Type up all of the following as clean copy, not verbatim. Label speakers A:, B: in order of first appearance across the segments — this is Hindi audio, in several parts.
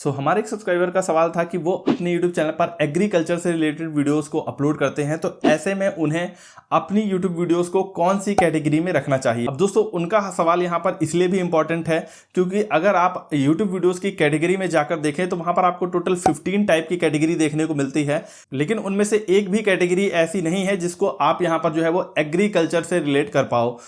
A: हमारे एक सब्सक्राइबर का सवाल था कि वो अपने YouTube चैनल पर एग्रीकल्चर से रिलेटेड वीडियोस को अपलोड करते हैं, तो ऐसे में उन्हें अपनी YouTube वीडियोस को कौन सी कैटेगरी में रखना चाहिए। अब दोस्तों उनका सवाल यहाँ पर इसलिए भी इंपॉर्टेंट है क्योंकि अगर आप YouTube वीडियोस की कैटेगरी में जाकर देखें तो वहां पर आपको टोटल 15 टाइप की कैटेगरी देखने को मिलती है, लेकिन उनमें से एक भी कैटेगरी ऐसी नहीं है जिसको आप यहाँ पर जो है वो एग्रीकल्चर से रिलेट कर पाओ।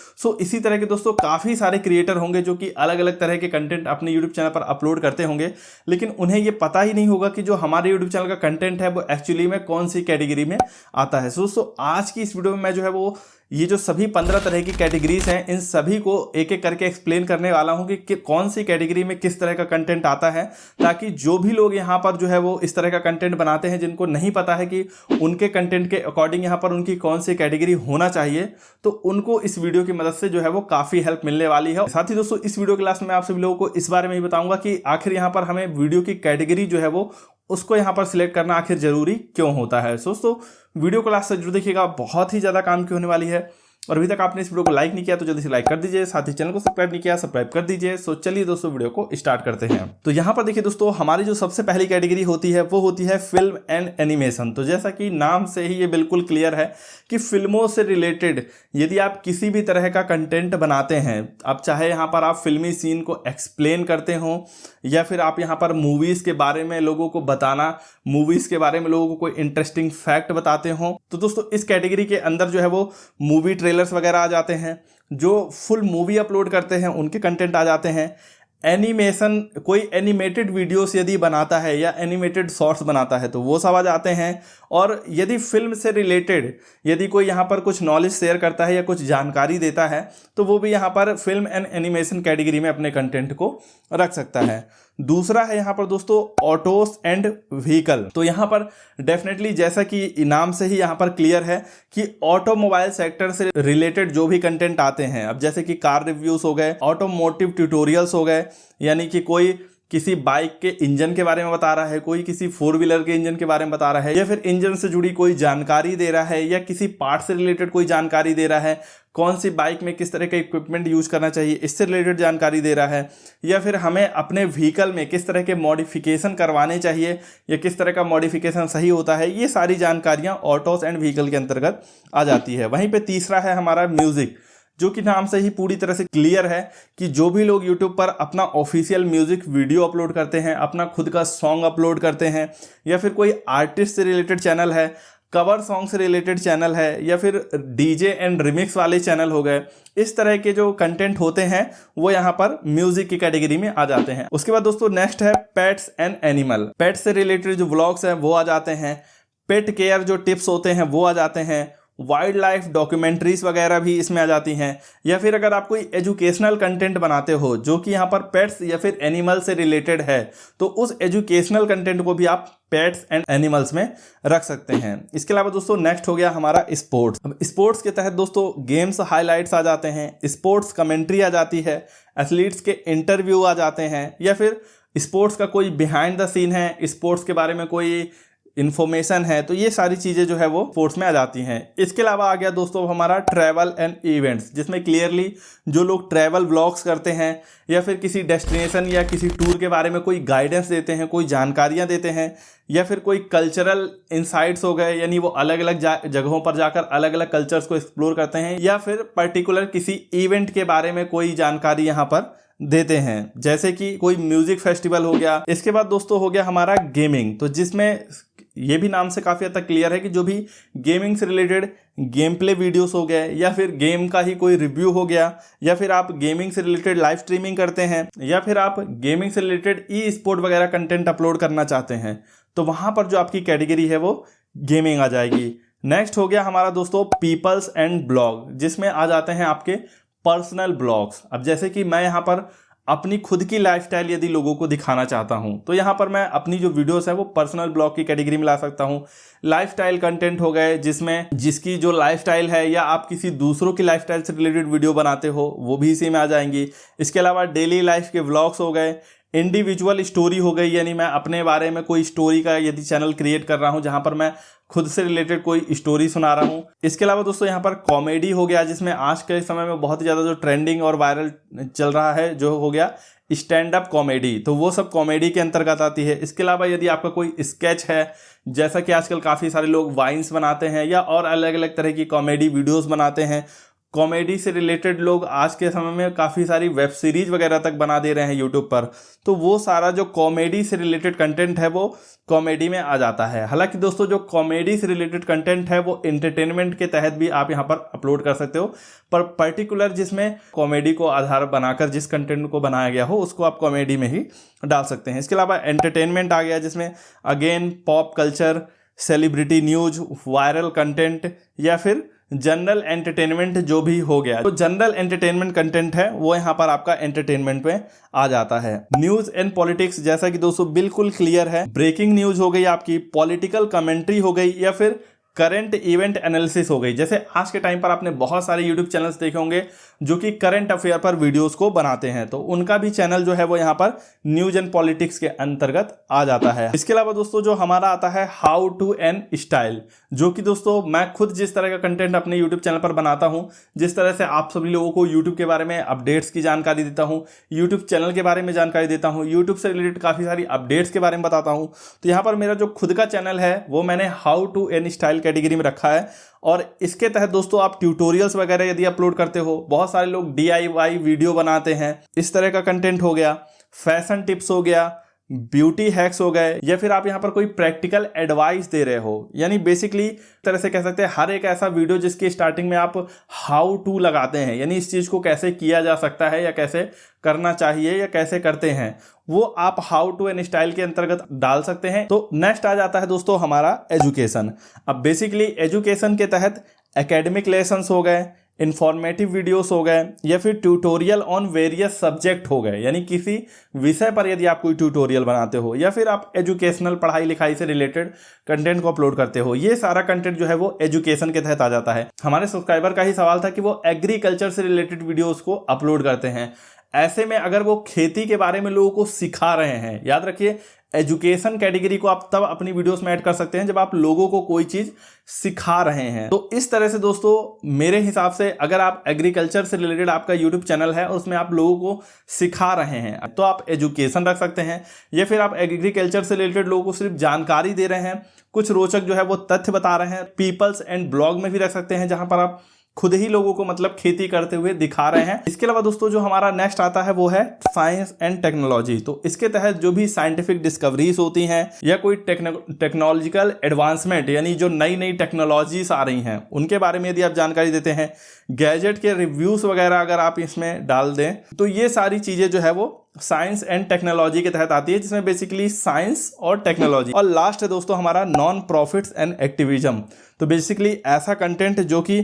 A: इसी तरह के दोस्तों काफी सारे क्रिएटर होंगे जो कि अलग अलग तरह के कंटेंट अपने YouTube चैनल पर अपलोड करते होंगे, लेकिन उन्हें ये पता ही नहीं होगा कि जो हमारे YouTube चैनल का कंटेंट है वो एक्चुअली में कौन सी कैटेगरी में आता है। दोस्तों आज की इस वीडियो में मैं जो है वो ये जो सभी 15 तरह की कैटेगरीज हैं इन सभी को एक एक करके एक्सप्लेन करने वाला हूं कि कौन सी कैटेगरी में किस तरह का कंटेंट आता है, ताकि जो भी लोग यहां पर जो है वो इस तरह का कंटेंट बनाते हैं जिनको नहीं पता है कि उनके कंटेंट के अकॉर्डिंग यहां पर उनकी कौन सी कैटेगरी होना चाहिए, तो उनको इस वीडियो की मदद से जो है वो काफी हेल्प मिलने वाली है। साथ ही दोस्तों इस वीडियो क्लास में आप सभी लोगों को इस बारे में ही बताऊंगा कि आखिर यहाँ पर हमें वीडियो की कैटेगरी जो है वो उसको यहाँ पर सिलेक्ट करना आखिर जरूरी क्यों होता है। दोस्तों वीडियो क्लास से जरूर देखिएगा, बहुत ही ज्यादा काम की होने वाली है। और अभी तक आपने इस वीडियो को लाइक नहीं किया तो जल्दी से लाइक कर दीजिए, साथ ही चैनल को सब्सक्राइब नहीं किया सब्सक्राइब कर दीजिए। चलिए दोस्तों वीडियो को स्टार्ट करते हैं। तो यहाँ पर देखिए दोस्तों हमारी जो सबसे पहली कैटेगरी होती है वो होती है फिल्म एंड एनिमेशन। तो जैसा कि नाम से ही ये बिल्कुल क्लियर है कि फिल्मों से रिलेटेड यदि आप किसी भी तरह का कंटेंट बनाते हैं, अब चाहे यहाँ पर आप फिल्मी सीन को एक्सप्लेन करते हो या फिर आप यहाँ पर मूवीज के बारे में लोगों को बताना, मूवीज के बारे में लोगों को कोई इंटरेस्टिंग फैक्ट बताते हो, तो दोस्तों इस कैटेगरी के अंदर जो है वो मूवी ट्रेलर्स वगैरह आ जाते हैं, जो फुल मूवी अपलोड करते हैं उनके कंटेंट आ जाते हैं। एनिमेशन, कोई एनिमेटेड वीडियोस यदि बनाता है या एनिमेटेड शॉर्ट्स बनाता है तो वो सब आ जाते हैं। और यदि फिल्म से रिलेटेड यदि कोई यहाँ पर कुछ नॉलेज शेयर करता है या कुछ जानकारी देता है तो वो भी यहाँ पर फिल्म एंड एनिमेशन कैटेगरी में अपने कंटेंट को रख सकता है। दूसरा है यहाँ पर दोस्तों ऑटोस एंड व्हीकल। तो यहाँ पर डेफिनेटली जैसा कि नाम से ही यहाँ पर क्लियर है कि ऑटोमोबाइल सेक्टर से रिलेटेड जो भी कंटेंट आते हैं, अब जैसे कि कार रिव्यूज हो गए, ऑटोमोटिव ट्यूटोरियल्स हो गए, यानी कि कोई किसी बाइक के इंजन के बारे में बता रहा है, कोई किसी 4 व्हीलर के इंजन के बारे में बता रहा है, या फिर इंजन से जुड़ी कोई जानकारी दे रहा है, या किसी पार्ट से रिलेटेड कोई जानकारी दे रहा है, कौन सी बाइक में किस तरह का इक्विपमेंट यूज करना चाहिए इससे रिलेटेड जानकारी दे रहा है, या फिर हमें अपने व्हीकल में किस तरह के मॉडिफिकेशन करवाने चाहिए या किस तरह का मॉडिफिकेशन सही होता है, ये सारी जानकारियां ऑटोस एंड व्हीकल के अंतर्गत आ जाती है। वहीं पे तीसरा है हमारा म्यूजिक, जो कि नाम से ही पूरी तरह से क्लियर है कि जो भी लोग YouTube पर अपना ऑफिशियल म्यूजिक वीडियो अपलोड करते हैं, अपना खुद का सॉन्ग अपलोड करते हैं, या फिर कोई आर्टिस्ट से रिलेटेड चैनल है, कवर सॉन्ग से रिलेटेड चैनल है, या फिर डीजे एंड रिमिक्स वाले चैनल हो गए, इस तरह के जो कंटेंट होते हैं वो यहाँ पर म्यूजिक की कैटेगरी में आ जाते हैं। उसके बाद दोस्तों नेक्स्ट है पेट्स एंड एनिमल। पेट्स से रिलेटेड जो व्लॉग्स हैं वो आ जाते हैं, पेट केयर जो टिप्स होते हैं वो आ जाते हैं, वाइल्ड लाइफ डॉक्यूमेंट्रीज वगैरह भी इसमें आ जाती हैं, या फिर अगर आप कोई एजुकेशनल कंटेंट बनाते हो जो कि यहाँ पर पेट्स या फिर एनिमल से रिलेटेड है तो उस एजुकेशनल कंटेंट को भी आप पेट्स एंड एनिमल्स में रख सकते हैं। इसके अलावा दोस्तों नेक्स्ट हो गया हमारा स्पोर्ट्स। अब स्पोर्ट्स के तहत दोस्तों गेम्स हाईलाइट्स आ जाते हैं, स्पोर्ट्स कमेंट्री आ जाती है, एथलीट्स के इंटरव्यू आ जाते हैं, या फिर स्पोर्ट्स का कोई बिहाइंड द सीन है, स्पोर्ट्स के बारे में कोई इन्फॉर्मेशन है, तो ये सारी चीज़ें जो है वो स्पोर्ट्स में आ जाती हैं। इसके अलावा आ गया दोस्तों हमारा ट्रैवल एंड इवेंट्स, जिसमें क्लियरली जो लोग ट्रैवल व्लॉग्स करते हैं या फिर किसी डेस्टिनेशन या किसी टूर के बारे में कोई गाइडेंस देते हैं, कोई जानकारियां देते हैं, या फिर कोई कल्चरल इंसाइट्स हो गए, यानी वो अलग अलग जगहों पर जाकर अलग अलग कल्चर्स को एक्सप्लोर करते हैं, या फिर पर्टिकुलर किसी इवेंट के बारे में कोई जानकारी यहाँ पर देते हैं, जैसे कि कोई म्यूजिक फेस्टिवल हो गया। इसके बाद दोस्तों हो गया हमारा गेमिंग, तो जिसमें ये भी नाम से काफ़ी हद तक क्लियर है कि जो भी गेमिंग से रिलेटेड गेम प्ले वीडियोस हो गए, या फिर गेम का ही कोई रिव्यू हो गया, या फिर आप गेमिंग से रिलेटेड लाइव स्ट्रीमिंग करते हैं, या फिर आप गेमिंग से रिलेटेड ई स्पोर्ट वगैरह कंटेंट अपलोड करना चाहते हैं, तो वहाँ पर जो आपकी कैटेगरी है वो गेमिंग आ जाएगी। नेक्स्ट हो गया हमारा दोस्तों पीपल्स एंड ब्लॉग, जिसमें आ जाते हैं आपके पर्सनल ब्लॉग्स। अब जैसे कि मैं यहाँ पर अपनी खुद की लाइफस्टाइल यदि लोगों को दिखाना चाहता हूं तो यहाँ पर मैं अपनी जो वीडियोस है वो पर्सनल ब्लॉग की कैटेगरी में ला सकता हूं। लाइफस्टाइल कंटेंट हो गए जिसमें जिसकी जो लाइफस्टाइल है या आप किसी दूसरों की लाइफस्टाइल से रिलेटेड वीडियो बनाते हो वो भी इसी में आ जाएंगी। इसके अलावा डेली लाइफ के व्लॉग्स हो गए, इंडिविजुअल स्टोरी हो गई, यानी मैं अपने बारे में कोई स्टोरी का यदि चैनल क्रिएट कर रहा हूं जहां पर मैं खुद से रिलेटेड कोई स्टोरी सुना रहा हूं। इसके अलावा दोस्तों यहाँ पर कॉमेडी हो गया, जिसमें आज के समय में बहुत ही ज़्यादा जो ट्रेंडिंग और वायरल चल रहा है जो हो गया स्टैंड अप कॉमेडी, तो वो सब कॉमेडी के अंतर्गत आती है। इसके अलावा यदि आपका कोई स्केच है, जैसा कि आजकल काफ़ी सारे लोग वाइन्स बनाते हैं या और अलग अलग तरह की कॉमेडी वीडियोस बनाते हैं, कॉमेडी से रिलेटेड लोग आज के समय में काफ़ी सारी वेब सीरीज वगैरह तक बना दे रहे हैं यूट्यूब पर, तो वो सारा जो कॉमेडी से रिलेटेड कंटेंट है वो कॉमेडी में आ जाता है। हालांकि दोस्तों जो कॉमेडी से रिलेटेड कंटेंट है वो एंटरटेनमेंट के तहत भी आप यहाँ पर अपलोड कर सकते हो, पर पर्टिकुलर जिसमें कॉमेडी को आधार बनाकर जिस कंटेंट को बनाया गया हो उसको आप कॉमेडी में ही डाल सकते हैं। इसके अलावा एंटरटेनमेंट आ गया, जिसमें again pop culture, celebrity news, viral content या फिर जनरल एंटरटेनमेंट जो भी हो गया। तो जनरल एंटरटेनमेंट कंटेंट है वो यहाँ पर आपका एंटरटेनमेंट में आ जाता है। न्यूज एंड पॉलिटिक्स, जैसा कि दोस्तों बिल्कुल क्लियर है, ब्रेकिंग न्यूज हो गई आपकी, पॉलिटिकल कमेंट्री हो गई या फिर करंट इवेंट एनालिसिस हो गई। जैसे आज के टाइम पर आपने बहुत सारे यूट्यूब चैनल्स देखे होंगे जो कि करंट अफेयर पर वीडियोस को बनाते हैं, तो उनका भी चैनल जो है वो यहाँ पर न्यूज एंड पॉलिटिक्स के अंतर्गत आ जाता है। इसके अलावा दोस्तों जो हमारा आता है हाउ टू एंड स्टाइल, जो कि दोस्तों मैं खुद जिस तरह का कंटेंट अपने यूट्यूब चैनल पर बनाता हूँ, जिस तरह से आप सभी लोगों को यूट्यूब के बारे में अपडेट्स की जानकारी देता हूँ, यूट्यूब चैनल के बारे में जानकारी देता हूँ, यूट्यूब से रिलेटेड काफ़ी सारी अपडेट्स के बारे में बताता हूँ, तो यहाँ पर मेरा जो खुद का चैनल है वो मैंने how to and style category में रखा है। और इसके तहत दोस्तों आप ट्यूटोरियल्स वगैरह यदि अपलोड करते हो, बहुत सारे लोग DIY वीडियो बनाते हैं, इस तरह का कंटेंट हो गया, फैशन टिप्स हो गया, ब्यूटी हैक्स हो गए, या फिर आप यहाँ पर कोई प्रैक्टिकल एडवाइस दे रहे हो, यानी बेसिकली तरह से कह सकते हैं हर एक ऐसा वीडियो जिसकी स्टार्टिंग में आप हाउ टू लगाते हैं, यानी इस चीज़ को कैसे किया जा सकता है या कैसे करना चाहिए या कैसे करते हैं, वो आप हाउ टू एंड स्टाइल के अंतर्गत डाल सकते हैं। तो नेक्स्ट आ जाता है दोस्तों हमारा एजुकेशन। अब बेसिकली एजुकेशन के तहत एकेडमिक लेसन्स हो गए, इंफॉर्मेटिव वीडियोस हो गए, या फिर ट्यूटोरियल ऑन वेरियस सब्जेक्ट हो गए, यानी किसी विषय पर यदि आप कोई ट्यूटोरियल बनाते हो या फिर आप एजुकेशनल पढ़ाई लिखाई से रिलेटेड कंटेंट को अपलोड करते हो, ये सारा कंटेंट जो है वो एजुकेशन के तहत आ जाता है। हमारे सब्सक्राइबर का ही सवाल था कि वो एग्रीकल्चर से रिलेटेड वीडियोस को अपलोड करते हैं, ऐसे में अगर वो खेती के बारे में लोगों को सिखा रहे हैं, याद रखिए एजुकेशन कैटेगरी को आप तब अपनी वीडियोस में ऐड कर सकते हैं जब आप लोगों को कोई चीज सिखा रहे हैं। तो इस तरह से दोस्तों मेरे हिसाब से अगर आप एग्रीकल्चर से रिलेटेड आपका यूट्यूब चैनल है और उसमें आप लोगों को सिखा रहे हैं तो आप एजुकेशन रख सकते हैं, या फिर आप एग्रीकल्चर से रिलेटेड लोगों को सिर्फ जानकारी दे रहे हैं, कुछ रोचक जो है वो तथ्य बता रहे हैं, पीपल्स एंड ब्लॉग में भी रख सकते हैं जहां पर आप खुद ही लोगों को मतलब खेती करते हुए दिखा रहे हैं। इसके अलावा दोस्तों जो हमारा नेक्स्ट आता है वो है साइंस एंड टेक्नोलॉजी। तो इसके तहत जो भी साइंटिफिक डिस्कवरीज होती हैं या कोई टेक्नोलॉजिकल एडवांसमेंट, यानी जो नई नई टेक्नोलॉजीज आ रही हैं उनके बारे में यदि आप जानकारी देते हैं, गैजेट के रिव्यूज वगैरह अगर आप इसमें डाल दें, तो ये सारी चीजें जो है वो साइंस एंड टेक्नोलॉजी के तहत आती है, जिसमें बेसिकली साइंस और टेक्नोलॉजी। और लास्ट है दोस्तों हमारा नॉन प्रॉफिट्स एंड एक्टिविज्म। तो बेसिकली ऐसा कंटेंट जो कि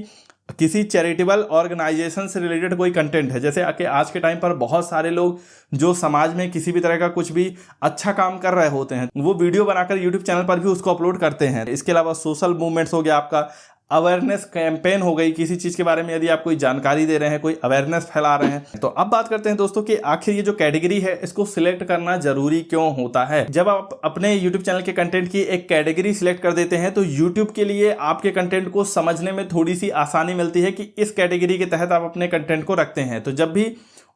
A: किसी चैरिटेबल ऑर्गेनाइजेशन से रिलेटेड कोई कंटेंट है, जैसे कि आज के टाइम पर बहुत सारे लोग जो समाज में किसी भी तरह का कुछ भी अच्छा काम कर रहे होते हैं वो वीडियो बनाकर यूट्यूब चैनल पर भी उसको अपलोड करते हैं। इसके अलावा सोशल मूवमेंट्स हो गया, आपका अवेयरनेस कैंपेन हो गई, किसी चीज़ के बारे में यदि आप कोई जानकारी दे रहे हैं, कोई अवेयरनेस फैला रहे हैं। तो अब बात करते हैं दोस्तों कि आखिर ये जो कैटेगरी है इसको सिलेक्ट करना जरूरी क्यों होता है। जब आप अपने यूट्यूब चैनल के कंटेंट की एक कैटेगरी सिलेक्ट कर देते हैं तो यूट्यूब के लिए आपके कंटेंट को समझने में थोड़ी सी आसानी मिलती है कि इस कैटेगरी के तहत आप अपने कंटेंट को रखते हैं। तो जब भी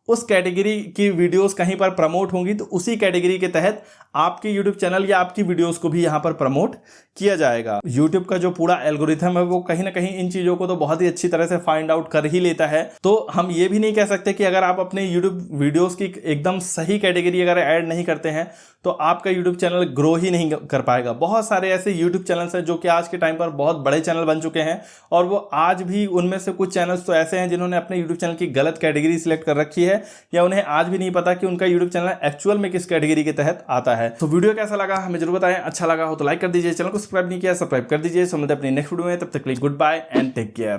A: उस कैटेगरी की वीडियोस कहीं पर प्रमोट होंगी तो उसी कैटेगरी के तहत आपके यूट्यूब चैनल या आपकी वीडियोस को भी यहाँ पर प्रमोट किया जाएगा। यूट्यूब का जो पूरा एल्गोरिथम है वो कहीं ना कहीं इन चीज़ों को तो बहुत ही अच्छी तरह से फाइंड आउट कर ही लेता है। तो हम ये भी नहीं कह सकते कि अगर आप अपने यूट्यूब वीडियोस की एकदम सही कैटेगरी अगर ऐड नहीं करते हैं तो आपका यूट्यूब चैनल ग्रो ही नहीं कर पाएगा। बहुत सारे ऐसे यूट्यूब चैनल्स हैं जो कि आज के टाइम पर बहुत बड़े चैनल बन चुके हैं और वो आज भी उनमें से कुछ चैनल्स तो ऐसे हैं जिन्होंने अपने यूट्यूब चैनल की गलत कैटेगरी सिलेक्ट कर रखी है या उन्हें आज भी नहीं पता कि उनका यूट्यूब चैनल एक्चुअल में किस कैटेगरी के तहत आता है। तो वीडियो कैसा लगा हमें जरूर बताएं, अच्छा लगा हो तो लाइक कर दीजिए, चैनल को सब्सक्राइब नहीं किया सब्सक्राइब कर दीजिए। मिलते हैं अपनी नेक्स्ट वीडियो में, तब तक के लिए goodbye and take care.